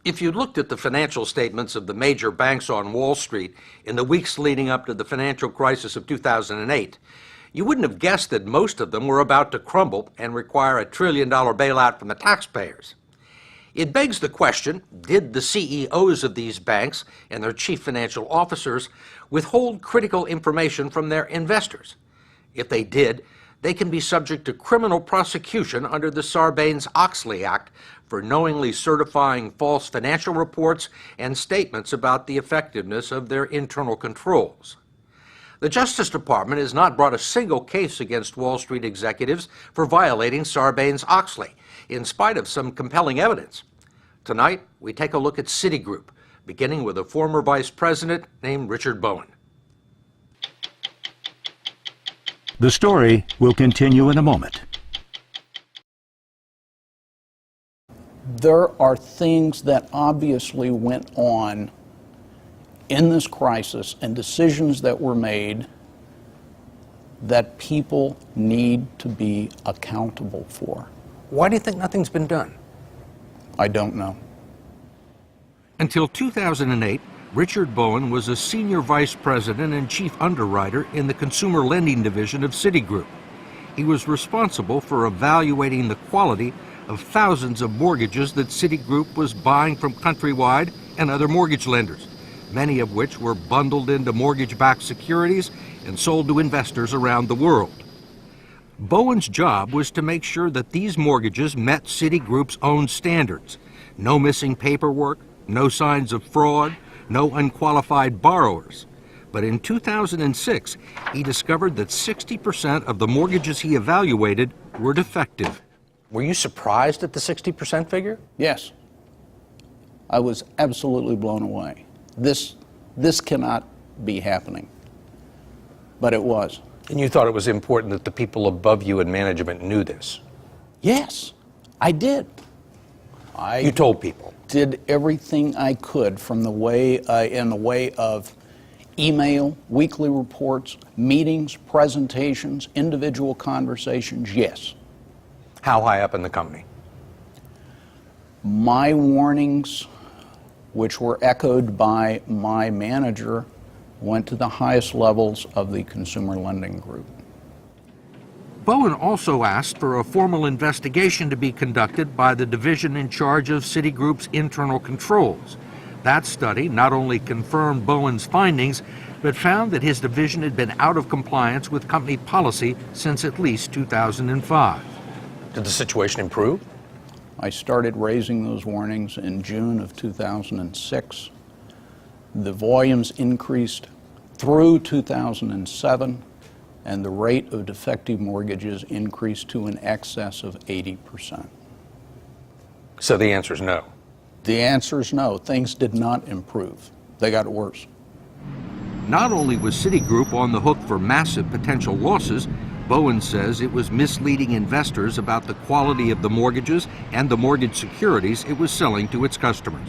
If you looked at the financial statements of the major banks on Wall Street in the weeks leading up to the financial crisis of 2008, you wouldn't have guessed that most of them were about to crumble and require a $1 trillion bailout from the taxpayers. It begs the question, did the CEOs of these banks and their chief financial officers withhold critical information from their investors? If they did, they can be subject to criminal prosecution under the Sarbanes-Oxley Act for knowingly certifying false financial reports and statements about the effectiveness of their internal controls. The Justice Department has not brought a single case against Wall Street executives for violating Sarbanes-Oxley, in spite of some compelling evidence. Tonight, we take a look at Citigroup, beginning with a former vice president named Richard Bowen. The story will continue in a moment. There are things that obviously went on in this crisis and decisions that were made that people need to be accountable for. Why do you think nothing's been done? I don't know. Until 2008, Richard Bowen was a senior vice president and chief underwriter in the consumer lending division of Citigroup. He was responsible for evaluating the quality of thousands of mortgages that Citigroup was buying from Countrywide and other mortgage lenders, many of which were bundled into mortgage-backed securities and sold to investors around the world. Bowen's job was to make sure that these mortgages met Citigroup's own standards. No missing paperwork, no signs of fraud, no unqualified borrowers. But in 2006, he discovered that 60% of the mortgages he evaluated were defective. Were you surprised at the 60% figure? Yes. I was absolutely blown away. This cannot be happening. But it was. And you thought it was important that the people above you in management knew this? Yes, I did. You told people? Did everything I could from the way, in the way of email, weekly reports, meetings, presentations, individual conversations, yes. How high up in the company? My warnings, which were echoed by my manager, went to the highest levels of the consumer lending group. Bowen also asked for a formal investigation to be conducted by the division in charge of Citigroup's internal controls. That study not only confirmed Bowen's findings, but found that his division had been out of compliance with company policy since at least 2005. Did the situation improve? I started raising those warnings in June of 2006. The volumes increased through 2007, and the rate of defective mortgages increased to in excess of 80%. So the answer is no? The answer is no. Things did not improve. They got worse. Not only was Citigroup on the hook for massive potential losses, Bowen says it was misleading investors about the quality of the mortgages and the mortgage securities it was selling to its customers.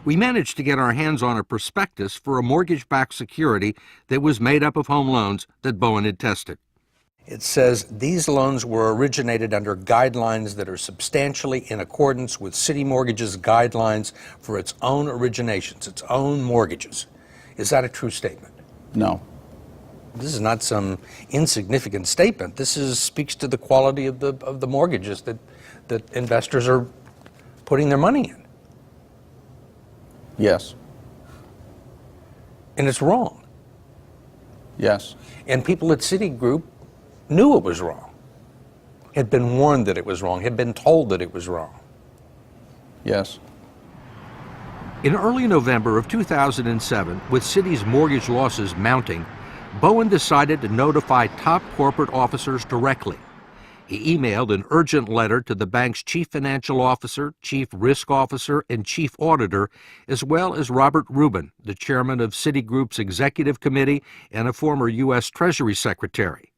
We managed to get our hands on a prospectus for a mortgage-backed security that was made up of home loans that Bowen had tested. It says these loans were originated under guidelines that are substantially in accordance with Citi Mortgage's guidelines for its own originations, its own mortgages. Is that a true statement? No. This is not some insignificant statement. This speaks to the quality of the mortgages that investors are putting their money in. Yes. And it's wrong. Yes. And people at Citigroup knew it was wrong, had been warned that it was wrong, had been told that it was wrong. Yes. In early November of 2007, with Citi's mortgage losses mounting, Bowen decided to notify top corporate officers directly. He emailed an urgent letter to the bank's chief financial officer, chief risk officer, and chief auditor, as well as Robert Rubin, the chairman of Citigroup's executive committee and a former U.S. Treasury secretary.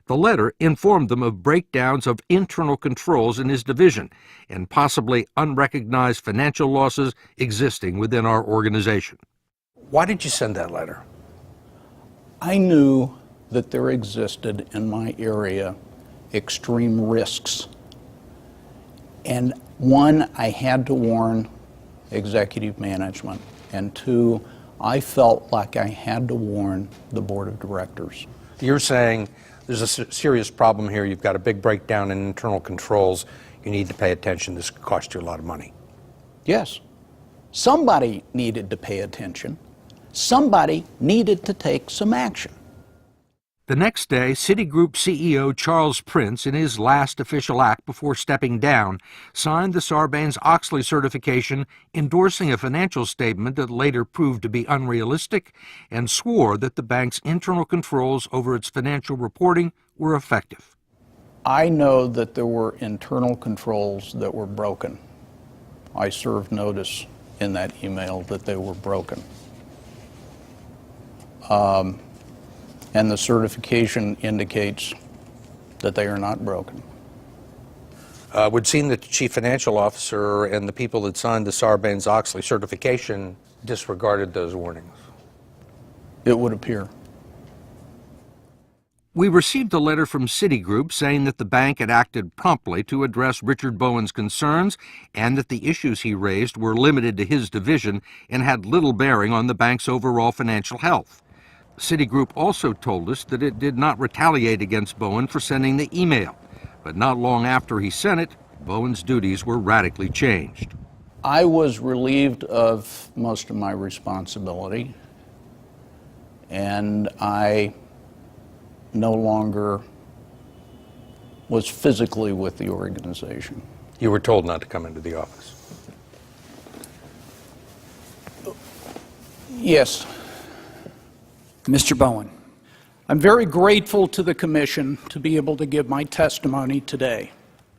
The letter informed them of breakdowns of internal controls in his division and possibly unrecognized financial losses existing within our organization. Why did you send that letter? I knew that there existed in my area extreme risks. And one, I had to warn executive management, and two, I felt like I had to warn the board of directors. You're saying there's a serious problem here. You've got a big breakdown in internal controls. You need to pay attention. This could cost you a lot of money. Yes, somebody needed to pay attention. Somebody needed to take some action. The next day, Citigroup CEO Charles Prince, in his last official act before stepping down, signed the Sarbanes-Oxley certification endorsing a financial statement that later proved to be unrealistic and swore that the bank's internal controls over its financial reporting were effective. I know that there were internal controls that were broken. I served notice in that email that they were broken. And the certification indicates that they are not broken. It would seem that the chief financial officer and the people that signed the Sarbanes-Oxley certification disregarded those warnings. It would appear. We received a letter from Citigroup saying that the bank had acted promptly to address Richard Bowen's concerns and that the issues he raised were limited to his division and had little bearing on the bank's overall financial health. Citigroup also told us that it did not retaliate against Bowen for sending the email, but not long after he sent it, Bowen's duties were radically changed. I was relieved of most of my responsibility, and I no longer was physically with the organization. You were told not to come into the office. Yes. Mr. Bowen. I'm very grateful to the Commission to be able to give my testimony today.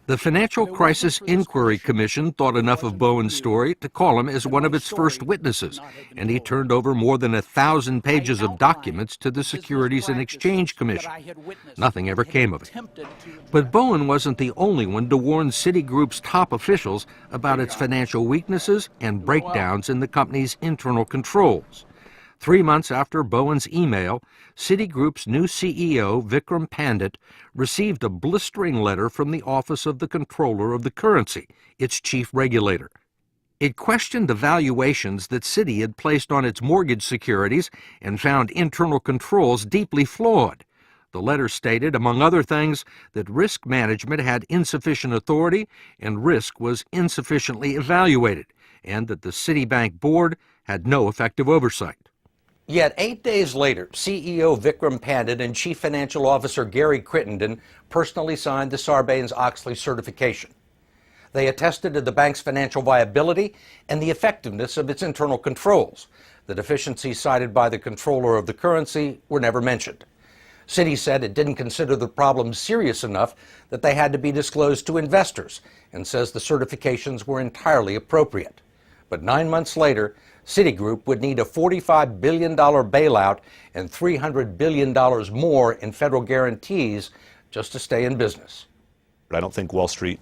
The Financial Crisis Inquiry Commission thought enough of Bowen's story to call him as one of its first witnesses, and he turned over more than 1,000 pages of documents to the Securities and Exchange Commission. Nothing ever came of it. But Bowen wasn't the only one to warn Citigroup's top officials about its financial weaknesses and breakdowns in the company's internal controls. 3 months after Bowen's email, Citigroup's new CEO, Vikram Pandit, received a blistering letter from the Office of the Comptroller of the Currency, its chief regulator. It questioned the valuations that Citi had placed on its mortgage securities and found internal controls deeply flawed. The letter stated, among other things, that risk management had insufficient authority and risk was insufficiently evaluated, and that the Citibank board had no effective oversight. Yet 8 days later, CEO Vikram Pandit and Chief Financial Officer Gary Crittenden personally signed the Sarbanes-Oxley certification. They attested to the bank's financial viability and the effectiveness of its internal controls. The deficiencies cited by the Comptroller of the Currency were never mentioned. Citi said it didn't consider the problem serious enough that they had to be disclosed to investors, and says the certifications were entirely appropriate. But 9 months later, Citigroup would need a $45 billion bailout and $300 billion more in federal guarantees just to stay in business. I don't think Wall Street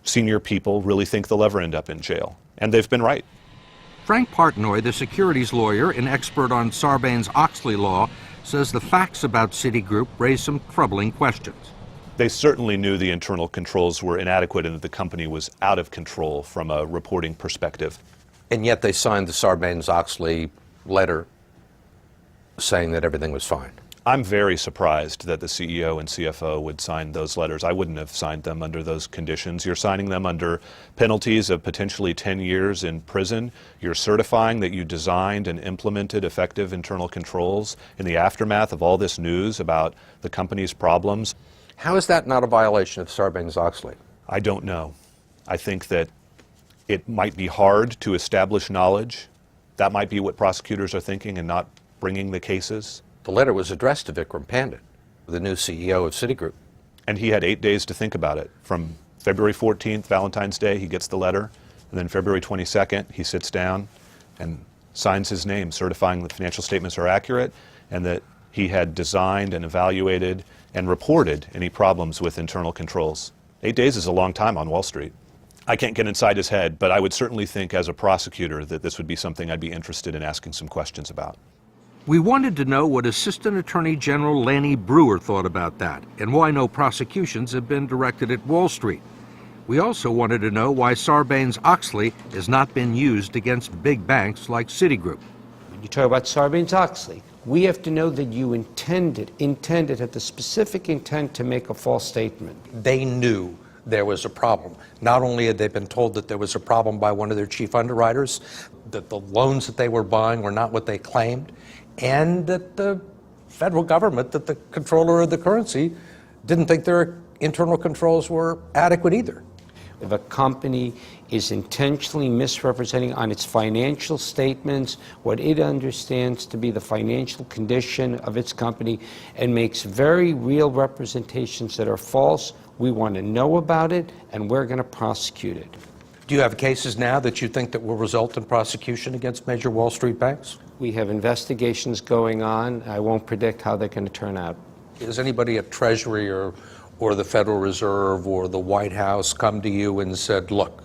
senior people really think they'll ever end up in jail, and they've been right. Frank Partnoy, the securities lawyer and expert on Sarbanes-Oxley law, says the facts about Citigroup raise some troubling questions. They certainly knew the internal controls were inadequate and that the company was out of control from a reporting perspective. And yet they signed the Sarbanes-Oxley letter saying that everything was fine. I'm very surprised that the CEO and CFO would sign those letters. I wouldn't have signed them under those conditions. You're signing them under penalties of potentially 10 years in prison. You're certifying that you designed and implemented effective internal controls in the aftermath of all this news about the company's problems. How is that not a violation of Sarbanes-Oxley? I don't know. I think that it might be hard to establish knowledge. That might be what prosecutors are thinking and not bringing the cases. The letter was addressed to Vikram Pandit, the new CEO of Citigroup. And he had 8 days to think about it. From February 14th, Valentine's Day, he gets the letter. And then February 22nd, he sits down and signs his name, certifying that financial statements are accurate and that he had designed and evaluated and reported any problems with internal controls. 8 days is a long time on Wall Street. I can't get inside his head, but I would certainly think as a prosecutor that this would be something I'd be interested in asking some questions about. We wanted to know what Assistant Attorney General Lanny Brewer thought about that and why no prosecutions have been directed at Wall Street. We also wanted to know why Sarbanes-Oxley has not been used against big banks like Citigroup. When you talk about Sarbanes-Oxley, we have to know that you intended, had the specific intent to make a false statement. They knew there was a problem. Not only had they been told that there was a problem by one of their chief underwriters, that the loans that they were buying were not what they claimed, and that the federal government, that the controller of the currency, didn't think their internal controls were adequate either. If a company is intentionally misrepresenting on its financial statements what it understands to be the financial condition of its company and makes very real representations that are false, we want to know about it and we're going to prosecute it. Do you have cases now that you think that will result in prosecution against major Wall Street banks? We have investigations going on. I won't predict how they're going to turn out. Has anybody at Treasury or the Federal Reserve or the White House come to you and said, look,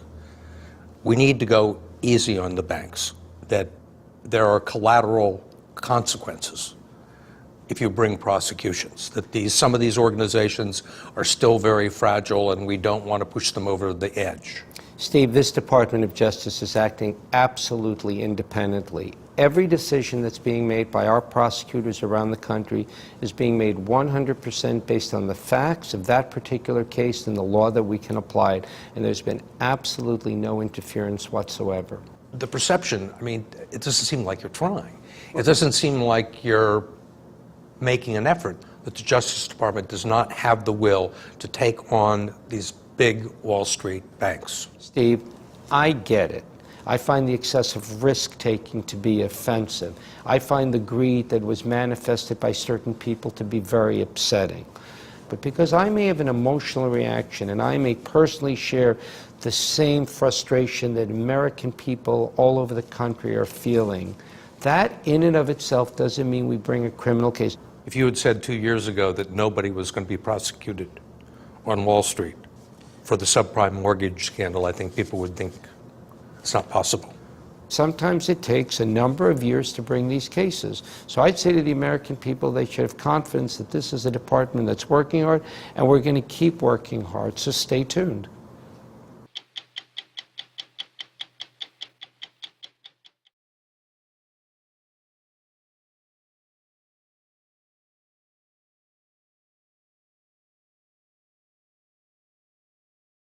we need to go easy on the banks, that there are collateral consequences if you bring prosecutions, that some of these organizations are still very fragile and we don't want to push them over the edge? Steve, this Department of Justice is acting absolutely independently. Every decision that's being made by our prosecutors around the country is being made 100% based on the facts of that particular case and the law that we can apply it. And there's been absolutely no interference whatsoever. The perception, I mean, it doesn't seem like you're trying. It doesn't seem like you're making an effort, that the Justice Department does not have the will to take on these big Wall Street banks. Steve, I get it. I find the excessive risk-taking to be offensive. I find the greed that was manifested by certain people to be very upsetting. But because I may have an emotional reaction and I may personally share the same frustration that American people all over the country are feeling, that in and of itself doesn't mean we bring a criminal case. If you had said 2 years ago that nobody was going to be prosecuted on Wall Street for the subprime mortgage scandal, I think people would think it's not possible. Sometimes it takes a number of years to bring these cases. So I'd say to the American people, they should have confidence that this is a department that's working hard, and we're going to keep working hard, so stay tuned.